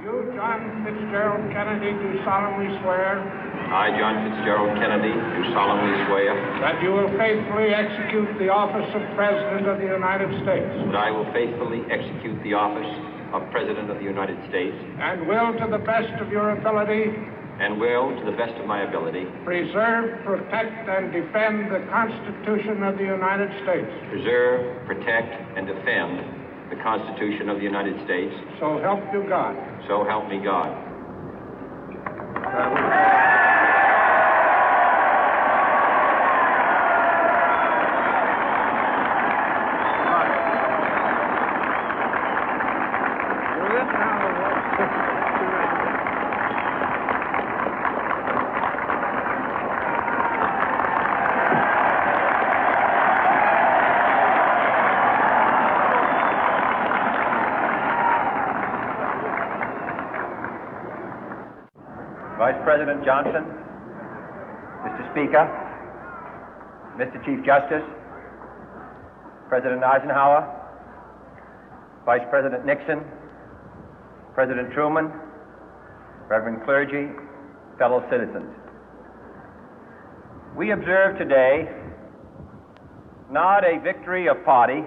You, John Fitzgerald Kennedy, do solemnly swear I, John Fitzgerald Kennedy, do solemnly swear that you will faithfully execute the office of President of the United States that I will faithfully execute the office of President of the United States and will, to the best of your ability, and will, to the best of my ability, preserve, protect, and defend the Constitution of the United States. preserve, protect, and defend the Constitution of the United States. So help you God. So help me God. Vice President Johnson, Mr. Speaker, Mr. Chief Justice, President Eisenhower, Vice President Nixon, President Truman, Reverend clergy, fellow citizens. We observe today not a victory of party,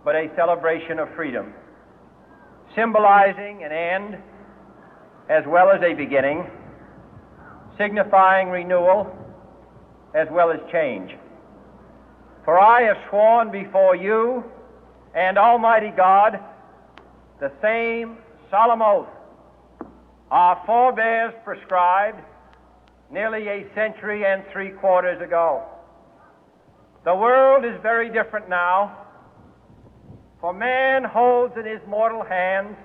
but a celebration of freedom, symbolizing an end as well as a beginning, signifying renewal as well as change. For I have sworn before you and Almighty God the same solemn oath our forebears prescribed nearly a century and 3/4 ago. The world is very different now, for man holds in his mortal hands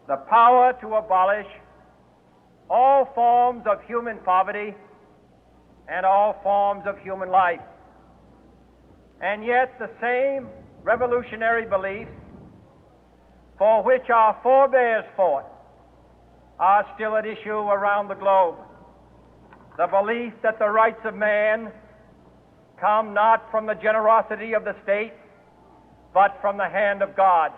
the power to abolish all forms of human poverty and all forms of human life. And yet the same revolutionary beliefs for which our forebears fought are still at issue around the globe. The belief that the rights of man come not from the generosity of the state, but from the hand of God.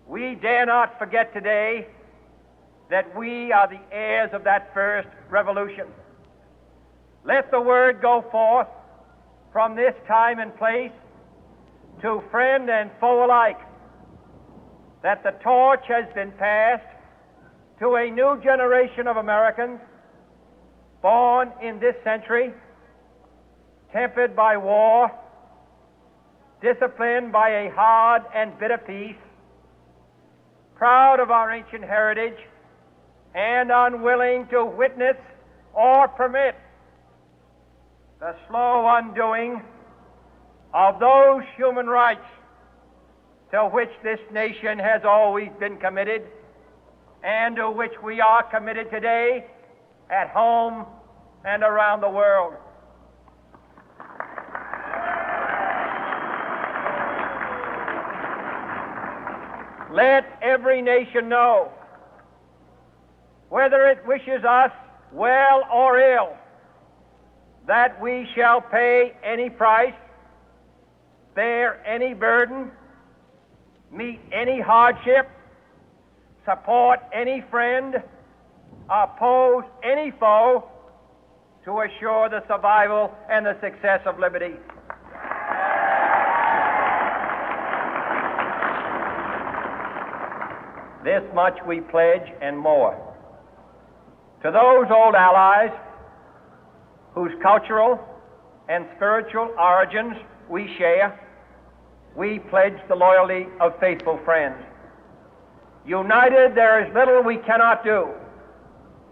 We dare not forget today that we are the heirs of that first revolution. Let the word go forth from this time and place to friend and foe alike that the torch has been passed to a new generation of Americans born in this century, tempered by war, disciplined by a hard and bitter peace, proud of our ancient heritage, and unwilling to witness or permit the slow undoing of those human rights to which this nation has always been committed and to which we are committed today at home and around the world. Let every nation know, whether it wishes us well or ill, that we shall pay any price, bear any burden, meet any hardship, support any friend, oppose any foe to assure the survival and the success of liberty. This much we pledge and more. To those old allies whose cultural and spiritual origins we share, we pledge the loyalty of faithful friends. United, there is little we cannot do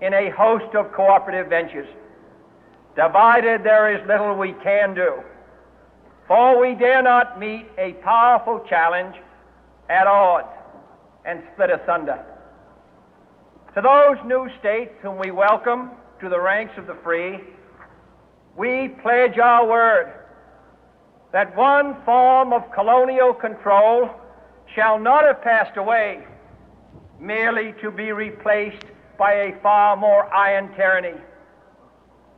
in a host of cooperative ventures. Divided, there is little we can do, for we dare not meet a powerful challenge at odds and split asunder. To those new states whom we welcome to the ranks of the free, we pledge our word that one form of colonial control shall not have passed away, merely to be replaced by a far more iron tyranny.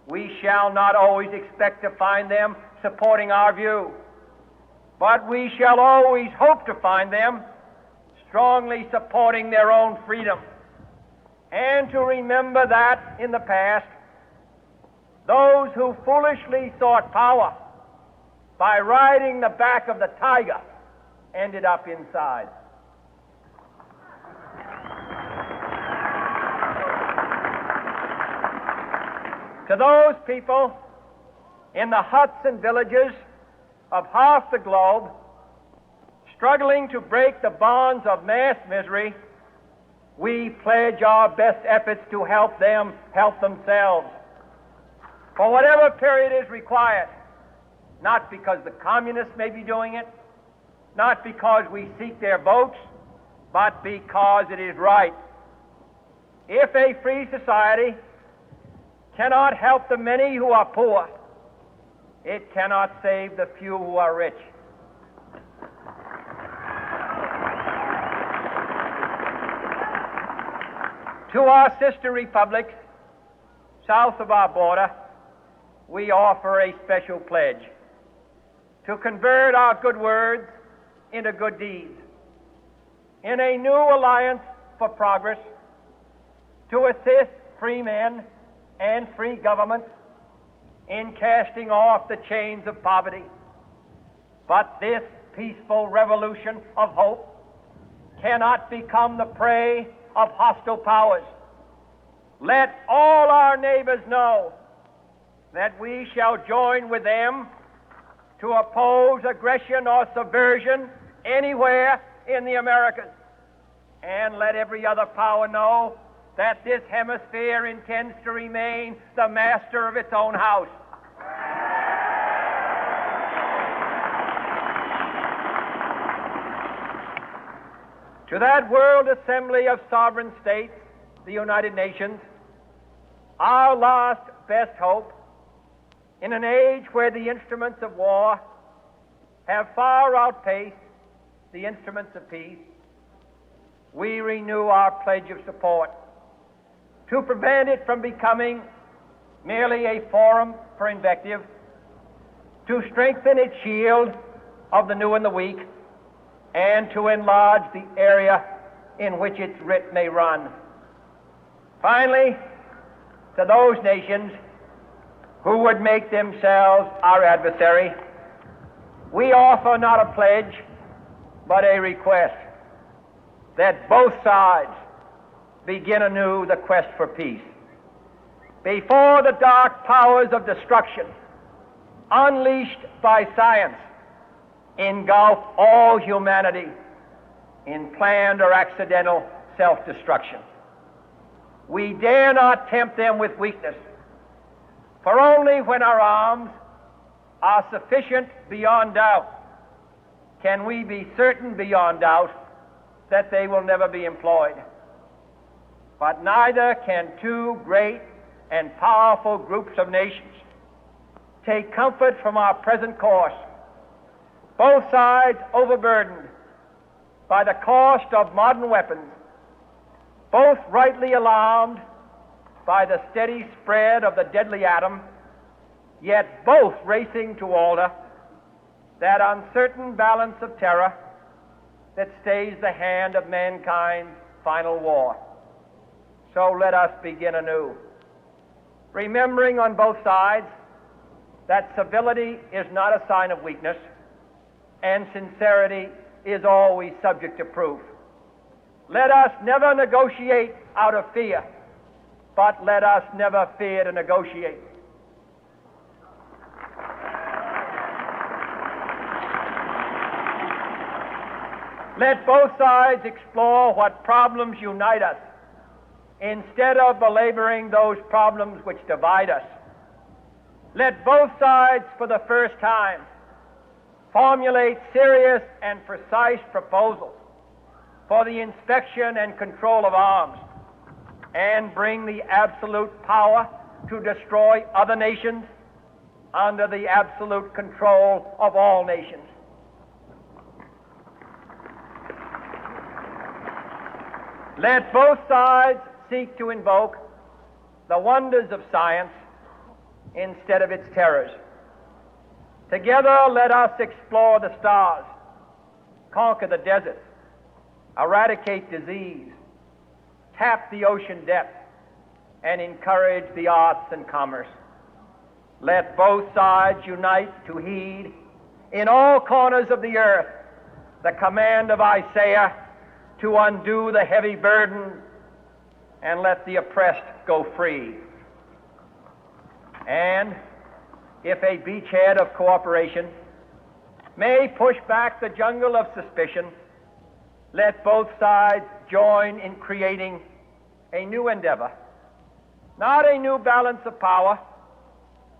We shall not always expect to find them supporting our view, but we shall always hope to find them strongly supporting their own freedom, and to remember that in the past, those who foolishly sought power by riding the back of the tiger ended up inside. To those people in the huts and villages of half the globe struggling to break the bonds of mass misery, we pledge our best efforts to help them help themselves for whatever period is required, not because the communists may be doing it, not because we seek their votes, but because it is right. If a free society cannot help the many who are poor, it cannot save the few who are rich. To our sister republics south of our border, we offer a special pledge to convert our good words into good deeds, in a new alliance for progress, to assist free men and free governments in casting off the chains of poverty. But this peaceful revolution of hope cannot become the prey of hostile powers. Let all our neighbors know that we shall join with them to oppose aggression or subversion anywhere in the Americas. And let every other power know that this hemisphere intends to remain the master of its own house. To that World Assembly of Sovereign States, the United Nations, our last best hope, in an age where the instruments of war have far outpaced the instruments of peace, we renew our pledge of support to prevent it from becoming merely a forum for invective, to strengthen its shield of the new and the weak, and to enlarge the area in which its writ may run. Finally, to those nations who would make themselves our adversary, we offer not a pledge, but a request that both sides begin anew the quest for peace. Before the dark powers of destruction, unleashed by science, engulf all humanity in planned or accidental self-destruction, we dare not tempt them with weakness, for only when our arms are sufficient beyond doubt can we be certain beyond doubt that they will never be employed. But neither can two great and powerful groups of nations take comfort from our present course, both sides overburdened by the cost of modern weapons, both rightly alarmed by the steady spread of the deadly atom, yet both racing to alter that uncertain balance of terror that stays the hand of mankind's final war. So let us begin anew, remembering on both sides that civility is not a sign of weakness, and sincerity is always subject to proof. Let us never negotiate out of fear, but let us never fear to negotiate. Let both sides explore what problems unite us, instead of belaboring those problems which divide us. Let both sides, for the first time, formulate serious and precise proposals for the inspection and control of arms, and bring the absolute power to destroy other nations under the absolute control of all nations. Let both sides seek to invoke the wonders of science instead of its terrors. Together, let us explore the stars, conquer the deserts, eradicate disease, tap the ocean depth, and encourage the arts and commerce. Let both sides unite to heed in all corners of the earth the command of Isaiah to undo the heavy burden and let the oppressed go free. And if a beachhead of cooperation may push back the jungle of suspicion, let both sides join in creating a new endeavor, not a new balance of power,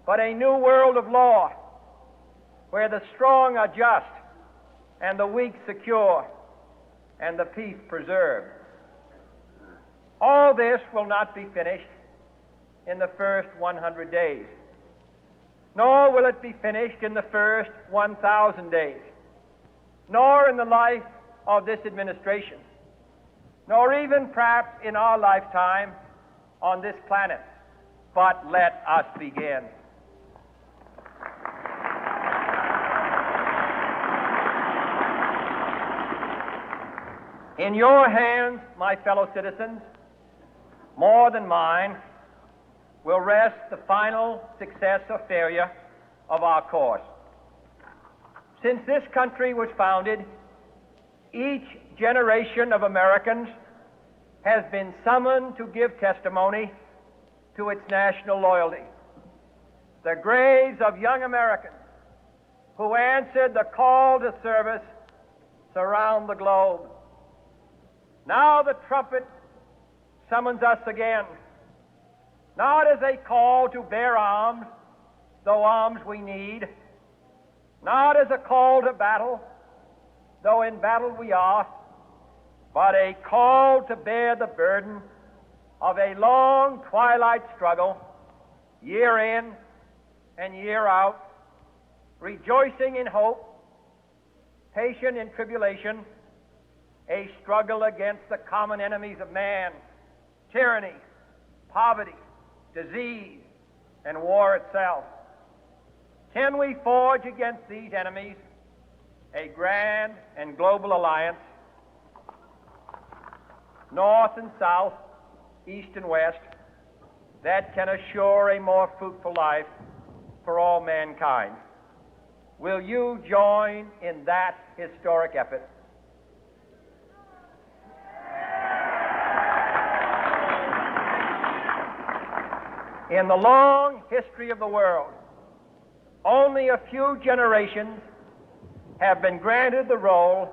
but a new world of law, where the strong are just and the weak secure and the peace preserved. All this will not be finished in the first 100 days, nor will it be finished in the first 1,000 days, nor in the life of this administration, nor even perhaps in our lifetime on this planet. But let us begin. In your hands, my fellow citizens, more than mine, will rest the final success or failure of our course. Since this country was founded, each generation of Americans has been summoned to give testimony to its national loyalty. The graves of young Americans who answered the call to service surround the globe. Now the trumpet summons us again, not as a call to bear arms, though arms we need, not as a call to battle, though in battle we are, but a call to bear the burden of a long twilight struggle, year in and year out, rejoicing in hope, patient in tribulation, a struggle against the common enemies of man, tyranny, poverty, disease, and war itself. Can we forge against these enemies a grand and global alliance, north and south, east and west, that can assure a more fruitful life for all mankind? Will you join in that historic effort? In the long history of the world, only a few generations have been granted the role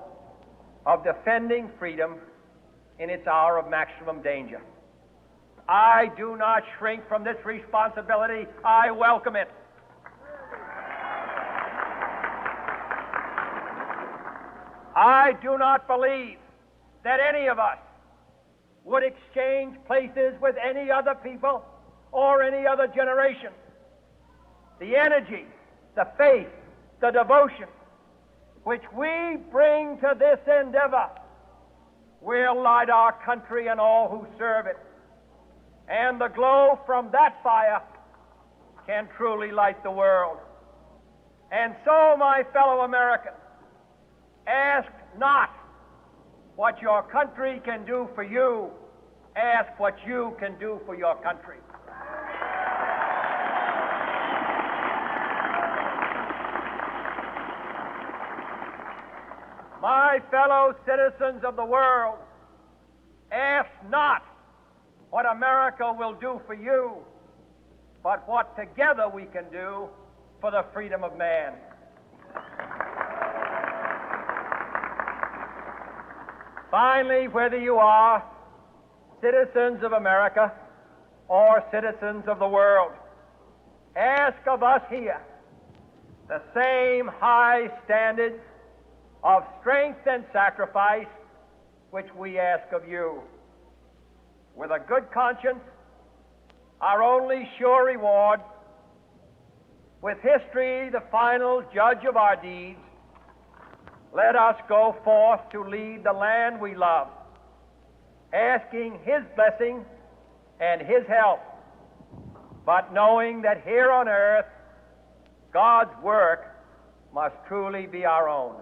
of defending freedom in its hour of maximum danger. I do not shrink from this responsibility. I welcome it. I do not believe that any of us would exchange places with any other people or any other generation. The energy, the faith, the devotion which we bring to this endeavor will light our country and all who serve it. And the glow from that fire can truly light the world. And so, my fellow Americans, ask not what your country can do for you. Ask what you can do for your country. My fellow citizens of the world, ask not what America will do for you, but what together we can do for the freedom of man. Finally, whether you are citizens of America or citizens of the world, ask of us here the same high standards of strength and sacrifice which we ask of you. With a good conscience, our only sure reward, with history the final judge of our deeds, let us go forth to lead the land we love, asking His blessing and His help, but knowing that here on earth God's work must truly be our own.